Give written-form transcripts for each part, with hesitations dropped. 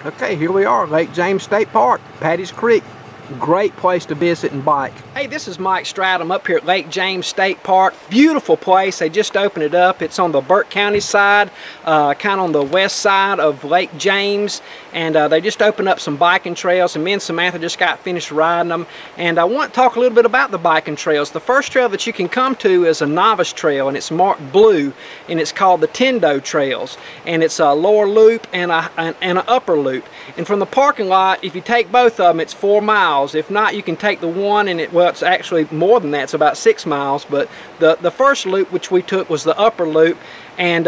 Okay, here we are, Lake James State Park, Patty's Creek. Great place to visit and bike. Hey, this is Mike Stroud. I'm up here at Lake James State Park. Beautiful place. They just opened it up. It's on the Burke County side, kind of on the west side of Lake James. And they just opened up some biking trails, and me and Samantha just got finished riding them. And I want to talk a little bit about the biking trails. The first trail that you can come to is a novice trail, and it's marked blue, and it's called the Tendo Trails. And it's a lower loop and an upper loop. And from the parking lot, if you take both of them, it's 4 miles. If not, you can take the one, and it's actually more than that. It's about 6 miles. But the first loop which we took was the upper loop, and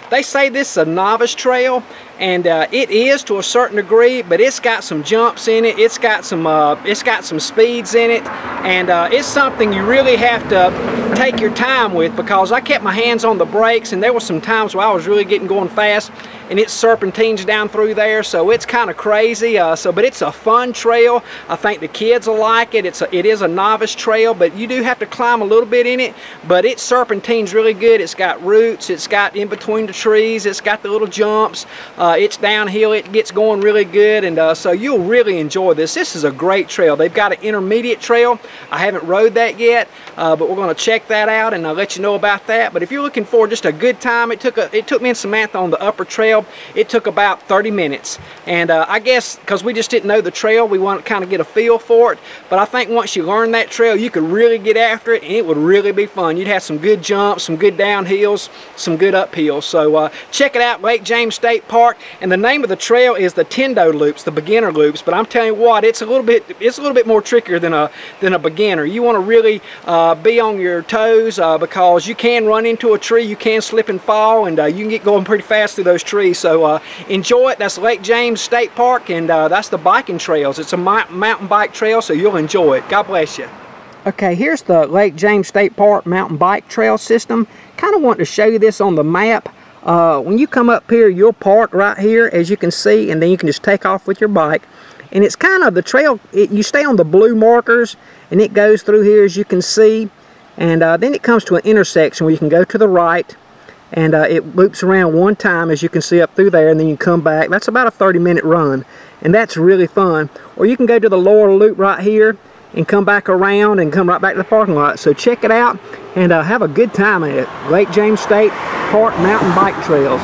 they say this is a novice trail, and it is to a certain degree, but it's got some jumps in it. It's got some speeds in it, and it's something you really have to take your time with, because I kept my hands on the brakes, and there were some times where I was really getting going fast, and it serpentines down through there, so it's kind of crazy. But it's a fun trail. I think the kids will like it. It is a novice trail, but you do have to climb a little bit in it, but it serpentines really good. It's got roots, it's got in between the trees, it's got the little jumps, it's downhill, it gets going really good, and so you'll really enjoy this. This is a great trail. They've got an intermediate trail. I haven't rode that yet, but we're going to check that out, and I'll let you know about that. But if you're looking for just a good time, it took me and Samantha on the upper trail. It took about 30 minutes, and I guess because we just didn't know the trail, we wanted to kind of get a feel for it. But I think once you learn that trail, you could really get after it, and it would really be fun. You'd have some good jumps, some good downhills, some good uphills. So check it out, Lake James State Park. And the name of the trail is the Tendo Loops, the beginner loops. But I'm telling you what, it's a little bit more trickier than a beginner. You want to really be on your toes, because you can run into a tree, you can slip and fall, and you can get going pretty fast through those trees. So enjoy it. That's Lake James State Park, and that's the biking trails. It's a mountain bike trail, so you'll enjoy it. God bless you. Okay, here's the Lake James State Park mountain bike trail system. Kind of want to show you this on the map. When you come up here, you'll park right here, as you can see, and then you can just take off with your bike. And it's kind of the trail, you stay on the blue markers, and it goes through here, as you can see. And then it comes to an intersection where you can go to the right, and it loops around one time, as you can see up through there, and then you come back. That's about a 30-minute run, and that's really fun. Or you can go to the lower loop right here and come back around and come right back to the parking lot. So check it out and have a good time at it. Lake James State Park Mountain Bike Trails.